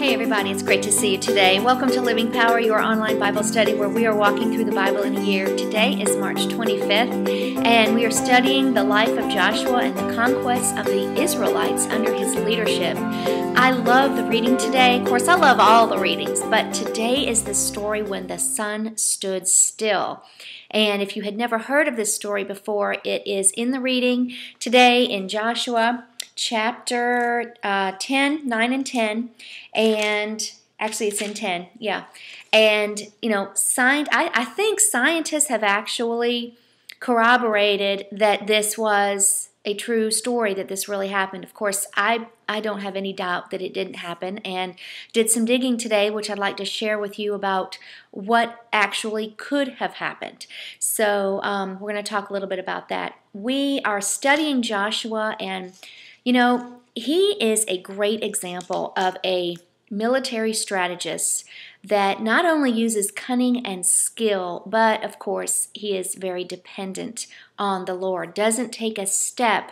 Hey everybody, it's great to see you today. Welcome to Living Power, your online Bible study where we are walking through the Bible in a year. Today is March 25th, and we are studying the life of Joshua and the conquests of the Israelites under his leadership. I love the reading today. Of course, I love all the readings, but today is the story when the sun stood still. And if you had never heard of this story before, it is in the reading today in Joshua chapter 10, 9 and 10, and actually it's in 10, yeah. And, I think scientists have actually corroborated that this was a true story, that this really happened. Of course, I don't have any doubt that it didn't happen, and did some digging today, which I'd like to share with you about what actually could have happened. So we're going to talk a little bit about that. We are studying Joshua, and he is a great example of a military strategist that not only uses cunning and skill, but of course he is very dependent on the Lord. Doesn't take a step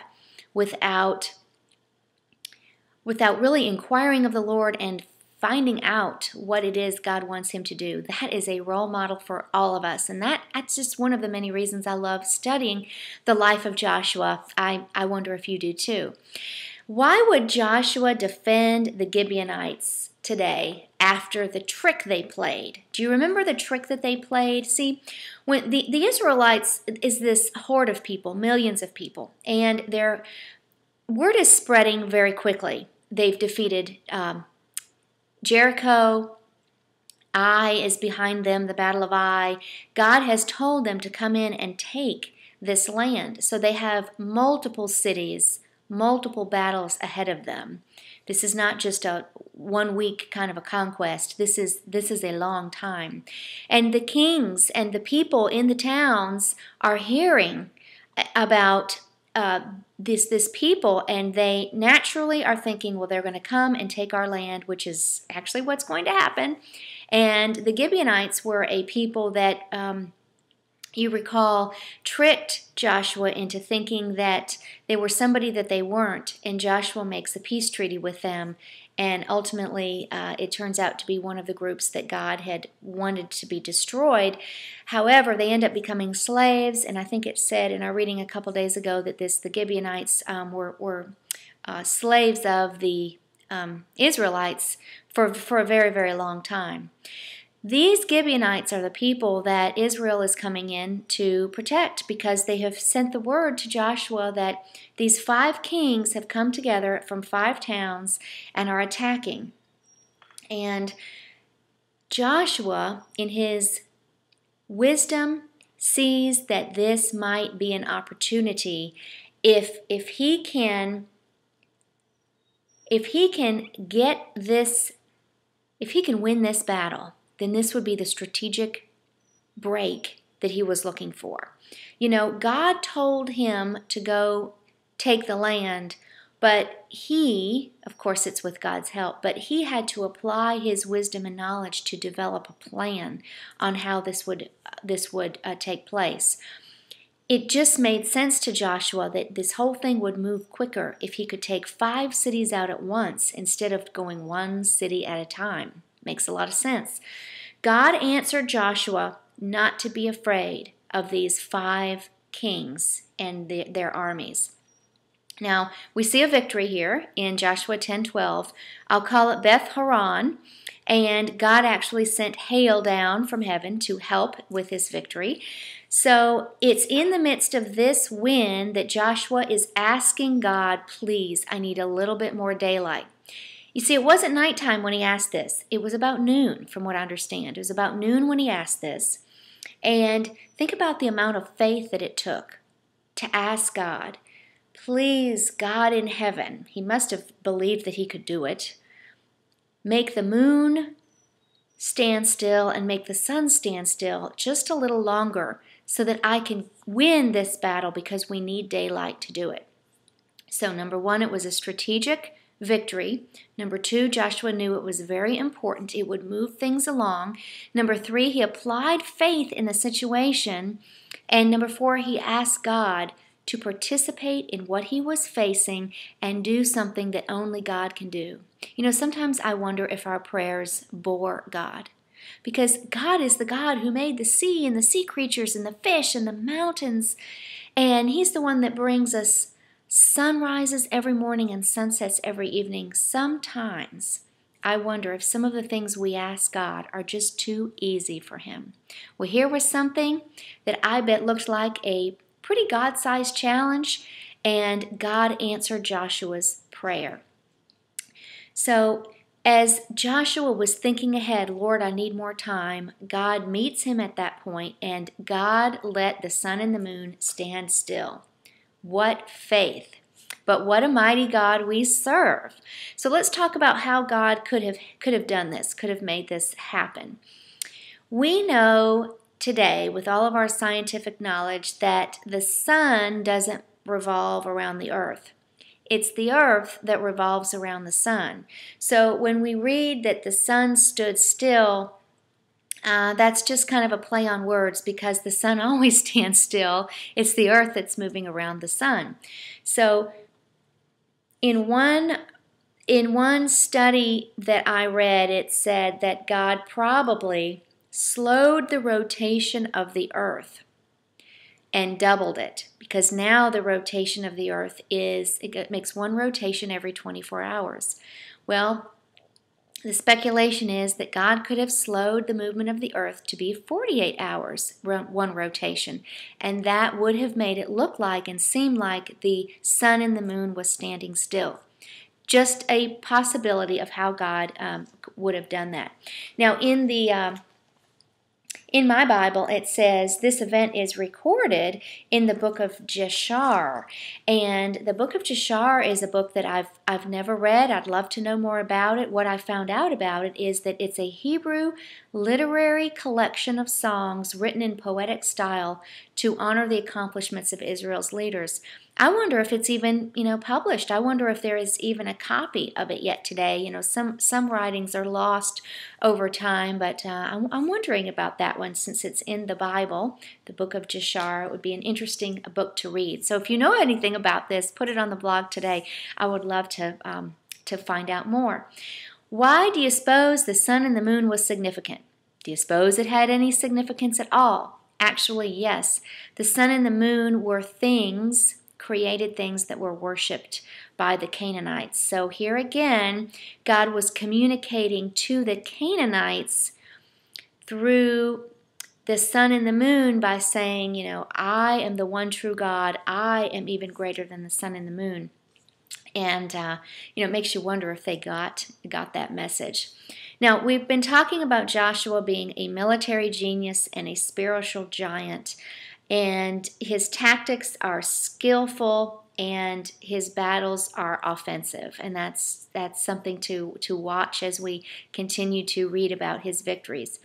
without really inquiring of the Lord and finding out what it is God wants him to do. That is a role model for all of us, and that's just one of the many reasons I love studying the life of Joshua. I wonder if you do too. Why would Joshua defend the Gibeonites today after the trick they played? Do you remember the trick that they played? See, when the Israelites is this horde of people, millions of people, and their word is spreading very quickly. They've defeated Jericho. Ai is behind them, the Battle of Ai. God has told them to come in and take this land. So they have multiple cities, multiple battles ahead of them. This is not just a 1 week kind of a conquest. This is a long time. And the kings and the people in the towns are hearing about this people, and they naturally are thinking, well, they're going to come and take our land, which is actually what's going to happen. And the Gibeonites were a people that you recall, tricked Joshua into thinking that they were somebody that they weren't, and Joshua makes a peace treaty with them, and ultimately it turns out to be one of the groups that God had wanted to be destroyed. However, they end up becoming slaves, and I think it said in our reading a couple days ago that the Gibeonites were slaves of the Israelites for a very, very long time. These Gibeonites are the people that Israel is coming in to protect, because they have sent the word to Joshua that these 5 kings have come together from 5 towns and are attacking. And Joshua, in his wisdom, sees that this might be an opportunity if he can win this battle. Then this would be the strategic break that he was looking for. God told him to go take the land, but he, of course it's with God's help, but he had to apply his wisdom and knowledge to develop a plan on how this would take place. It just made sense to Joshua that this whole thing would move quicker if he could take 5 cities out at once instead of going 1 city at a time. Makes a lot of sense. God answered Joshua not to be afraid of these 5 kings and their armies. Now, we see a victory here in Joshua 10:12. I'll call it Beth Horon, and God actually sent hail down from heaven to help with this victory. So it's in the midst of this win that Joshua is asking God, please, I need a little bit more daylight. You see, it wasn't nighttime when he asked this. It was about noon, from what I understand. It was about noon when he asked this. And think about the amount of faith that it took to ask God, please, God in heaven, he must have believed that he could do it, make the moon stand still and make the sun stand still just a little longer so that I can win this battle, because we need daylight to do it. So number 1, it was a strategic victory. Number 2, Joshua knew it was very important. It would move things along. Number 3, he applied faith in the situation. And number 4, he asked God to participate in what he was facing and do something that only God can do. You know, sometimes I wonder if our prayers bore God. Because God is the God who made the sea and the sea creatures and the fish and the mountains. And He's the one that brings us sunrises every morning and sunsets every evening. Sometimes I wonder if some of the things we ask God are just too easy for Him. Well, here was something that I bet looked like a pretty God-sized challenge, and God answered Joshua's prayer. So as Joshua was thinking ahead, Lord, I need more time, God meets him at that point, and God let the sun and the moon stand still. What faith! But what a mighty God we serve. So let's talk about how God could have done this, could have made this happen. We know today, with all of our scientific knowledge, that the sun doesn't revolve around the earth. It's the earth that revolves around the sun. So when we read that the sun stood still, that's just kind of a play on words because the sun always stands still. It's the earth that's moving around the sun. So in one study that I read, it said that God probably slowed the rotation of the earth and doubled it, because now the rotation of the earth it makes one rotation every 24 hours. Well, the speculation is that God could have slowed the movement of the earth to be 48 hours, one rotation, and that would have made it look like and seem like the sun and the moon was standing still. Just a possibility of how God would have done that. Now, in my Bible, it says this event is recorded in the book of Jashar. And the book of Jashar is a book that I've never read. I'd love to know more about it. What I found out about it is that it's a Hebrew literary collection of songs written in poetic style to honor the accomplishments of Israel's leaders. I wonder if it's even, published. I wonder if there is even a copy of it yet today. Some writings are lost over time, but I'm wondering about that one since it's in the Bible, the book of Jashar. It would be an interesting book to read. So if you know anything about this, put it on the blog today. I would love to find out more. Why do you suppose the sun and the moon was significant? Do you suppose it had any significance at all? Actually, yes. The sun and the moon were created things that were worshipped by the Canaanites. So here again, God was communicating to the Canaanites through the sun and the moon by saying, I am the one true God. I am even greater than the sun and the moon. And, it makes you wonder if they got that message. Now, we've been talking about Joshua being a military genius and a spiritual giant. And his tactics are skillful and his battles are offensive. And that's something to watch as we continue to read about his victories.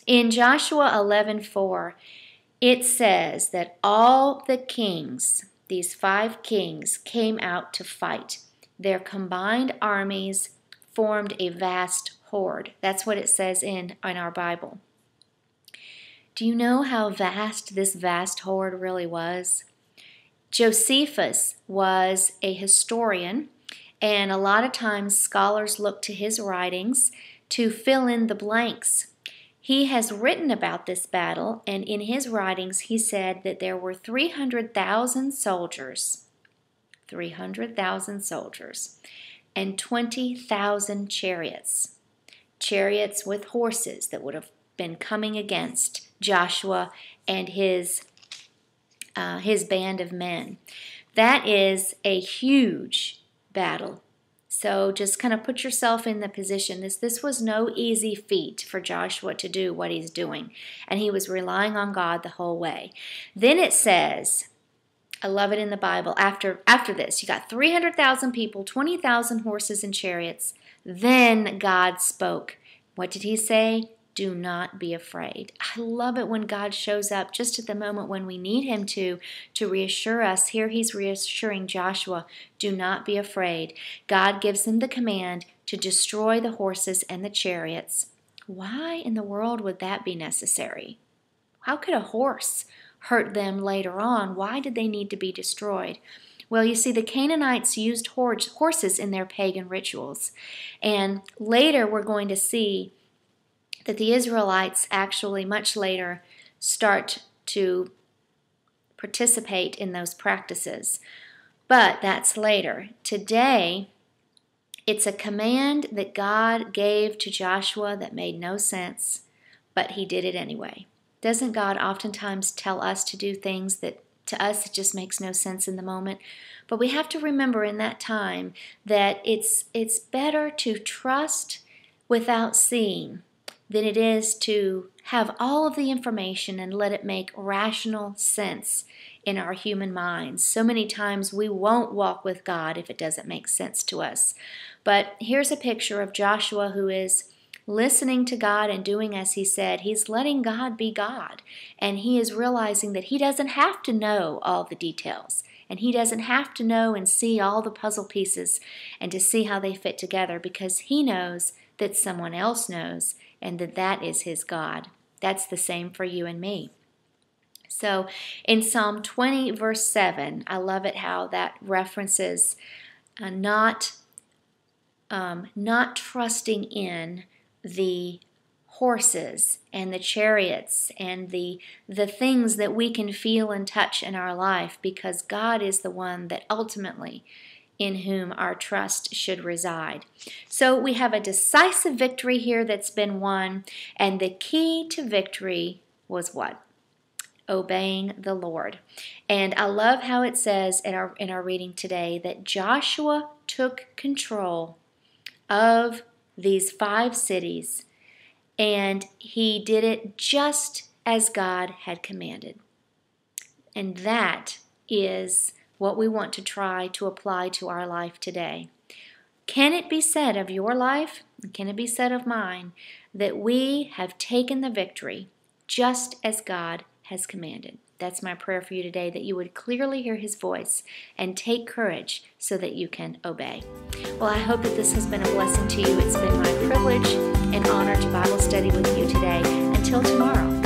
In Joshua 11:4, it says that all the kings, these 5 kings, came out to fight. Their combined armies formed a vast horde. That's what it says in our Bible. Do you know how vast this vast horde really was? Josephus was a historian, and a lot of times scholars look to his writings to fill in the blanks. He has written about this battle, and in his writings he said that there were 300,000 soldiers, and 20,000 chariots with horses that would have been coming against Joshua and his band of men. That is a huge battle. So just kind of put yourself in the position. This was no easy feat for Joshua to do what he's doing. And he was relying on God the whole way. Then it says, I love it in the Bible, after this, you got 300,000 people, 20,000 horses and chariots. Then God spoke. What did he say? Do not be afraid. I love it when God shows up just at the moment when we need him to reassure us. Here he's reassuring Joshua, do not be afraid. God gives him the command to destroy the horses and the chariots. Why in the world would that be necessary? How could a horse hurt them later on. Why did they need to be destroyed? Well, you see, the Canaanites used horses in their pagan rituals. And later we're going to see that the Israelites actually, much later, start to participate in those practices. But that's later. Today, it's a command that God gave to Joshua that made no sense, but he did it anyway. Doesn't God oftentimes tell us to do things that to us it just makes no sense in the moment? But we have to remember in that time that it's better to trust without seeing than it is to have all of the information and let it make rational sense in our human minds. So many times we won't walk with God if it doesn't make sense to us. But here's a picture of Joshua who is listening to God and doing as he said. He's letting God be God, and he is realizing that he doesn't have to know all the details, and he doesn't have to know and see all the puzzle pieces and to see how they fit together, because he knows that someone else knows and that is his God. That's the same for you and me. So in Psalm 20 verse 7, I love it how that references not trusting in the horses and the chariots and the things that we can feel and touch in our life, because God is the one that ultimately in whom our trust should reside. So we have a decisive victory here that's been won, and the key to victory was what? Obeying the Lord. And I love how it says in our reading today that Joshua took control of these 5 cities, and he did it just as God had commanded. And that is what we want to try to apply to our life today. Can it be said of your life, can it be said of mine, that we have taken the victory just as God has commanded? That's my prayer for you today, that you would clearly hear his voice and take courage so that you can obey. Well, I hope that this has been a blessing to you. It's been my privilege and honor to Bible study with you today. Until tomorrow.